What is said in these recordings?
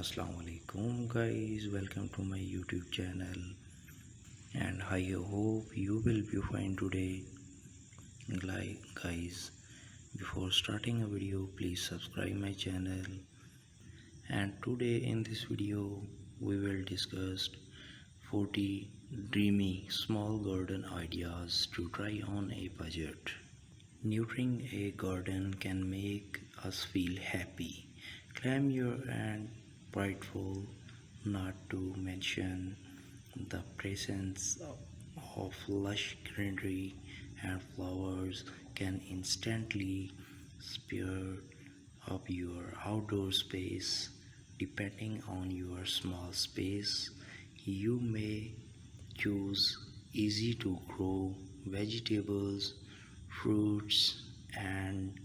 Assalamu alaikum guys, welcome to my YouTube channel and I hope you will be fine today. Like guys, before starting a video please subscribe my channel, and today in this video we will discuss 40 dreamy small garden ideas to try on a budget. Nurturing a garden can make us feel happy, clamor and prideful, not to mention the presence of lush greenery and flowers can instantly spur up your outdoor space. Depending on your small space, you may choose easy to grow vegetables, fruits, and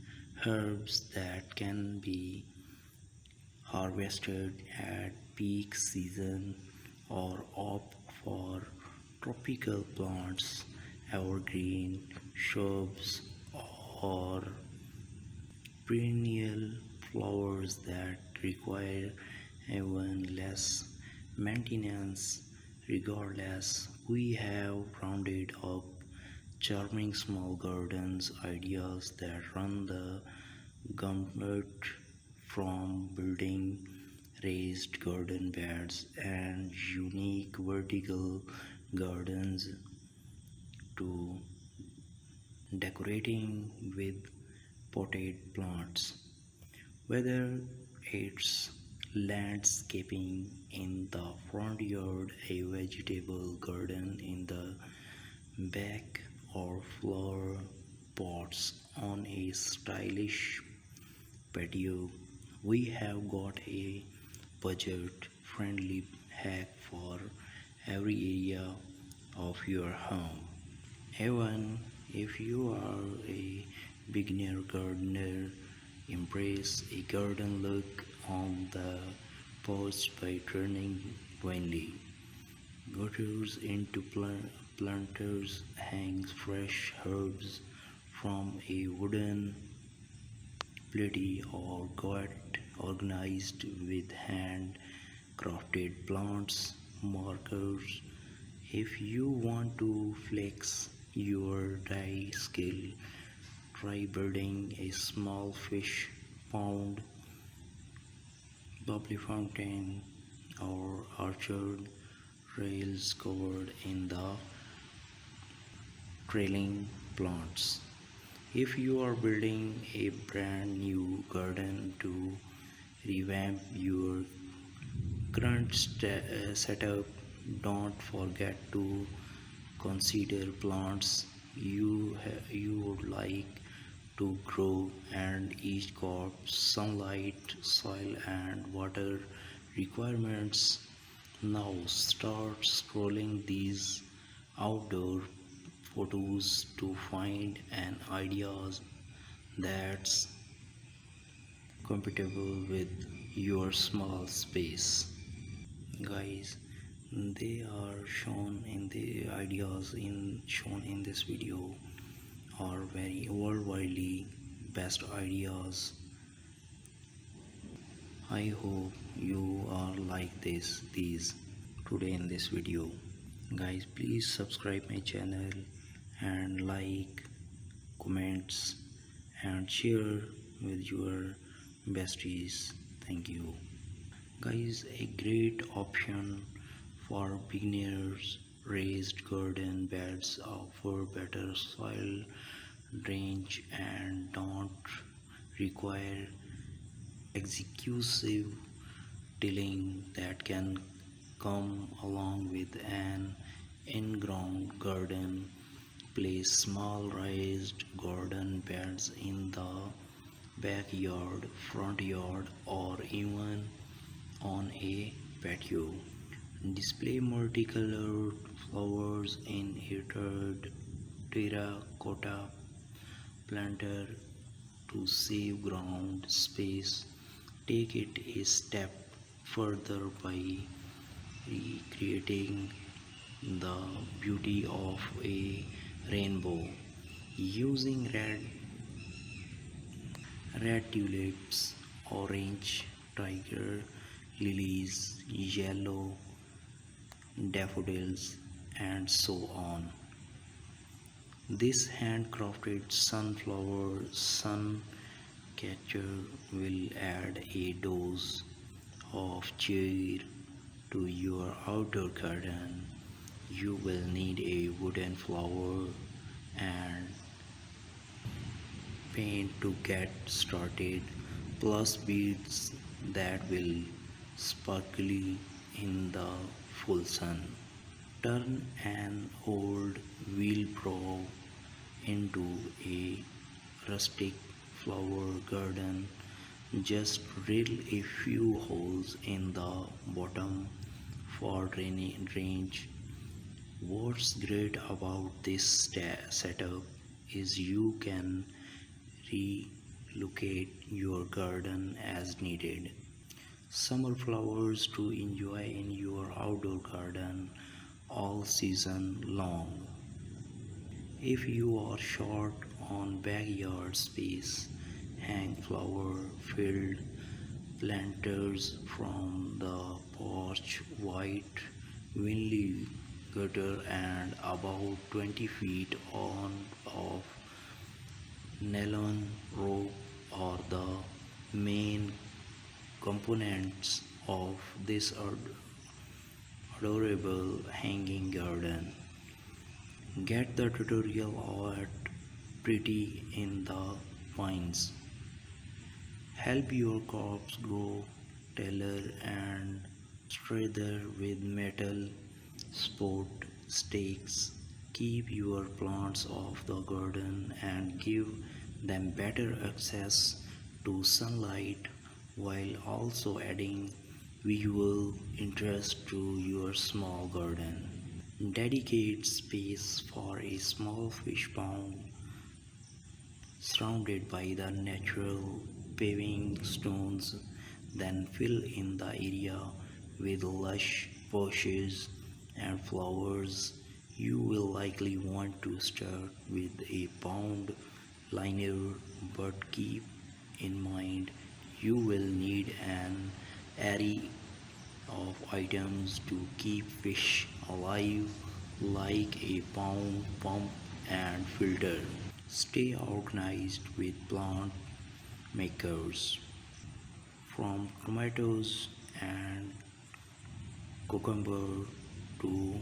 herbs that can be harvested at peak season, or opt for tropical plants, evergreen shrubs, or perennial flowers that require even less maintenance. Regardless, we have rounded up charming small gardens ideas that run the gamut, from building raised garden beds and unique vertical gardens to decorating with potted plants. Whether it's landscaping in the front yard, a vegetable garden in the back, or flower pots on a stylish patio, we have got a budget friendly hack for every area of your home. Even if you are a beginner gardener, embrace a garden look on the porch by turning vinely gutters into planters, hangs fresh herbs from a wooden platy, or got organized with hand crafted plants markers. If you want to flex your dye skill, try building a small fish pond, bubbly fountain, or orchard rails covered in the trailing plants. If you are building a brand new garden to revamp your current setup, don't forget to consider plants you would like to grow, and each got sunlight, soil, and water requirements. Now start scrolling these outdoor photos to find an ideas that's compatible with your small space. Guys, they are shown in the ideas in shown in this video are very worldwidely best ideas. I hope you are like these today in this video. Guys, please subscribe my channel and like, comments, and share with your besties. Thank you. Guys, a great option for beginners, raised garden beds offer better soil drainage and don't require excessive tilling that can come along with an in-ground garden. Place small raised garden beds in the backyard, front yard, or even on a patio. Display multicolored flowers in a terracotta planter to save ground space. Take it a step further by recreating the beauty of a rainbow using red tulips, orange tiger lilies, yellow daffodils, and so on. This handcrafted sunflower sun catcher will add a dose of cheer to your outdoor garden. You will need a wooden flower and paint to get started, plus beads that will sparkle in the full sun. Turn an old wheelbarrow into a rustic flower garden. Just drill a few holes in the bottom for drainage. What's great about this setup is you can relocate your garden as needed. Summer flowers to enjoy in your outdoor garden all season long. If you are short on backyard space, hang flower filled planters from the porch, white vinyl gutter, and about 20 feet on of nylon rope are the main components of this adorable hanging garden. Get the tutorial at Pretty in the Pines. Help your crops grow taller and straighter with metal support stakes. Keep your plants off the garden and give them better access to sunlight while also adding visual interest to your small garden. Dedicate space for a small fish pond surrounded by the natural paving stones, then fill in the area with lush bushes and flowers. You will likely want to start with a pond liner, but keep in mind you will need an array of items to keep fish alive, like a pond pump and filter. Stay organized with plant makers, from tomatoes and cucumber to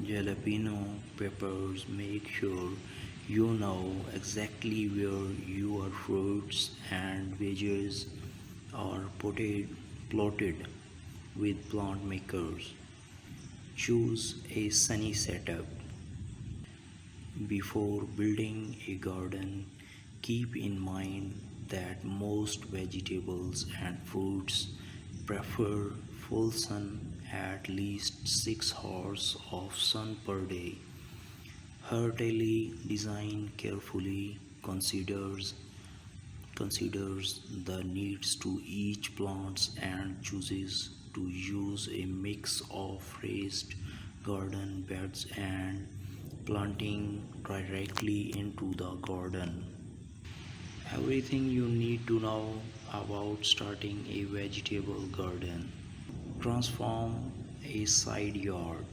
jalapeno peppers. Make sure you know exactly where your fruits and veggies are plotted with plant makers. Choose a sunny setup. Before building a garden, keep in mind that most vegetables and fruits prefer full sun, at least 6 hours of sun per day. Heartily design carefully considers the needs to each plant and chooses to use a mix of raised garden beds and planting directly into the garden. Everything you need to know about starting a vegetable garden. Transform a side yard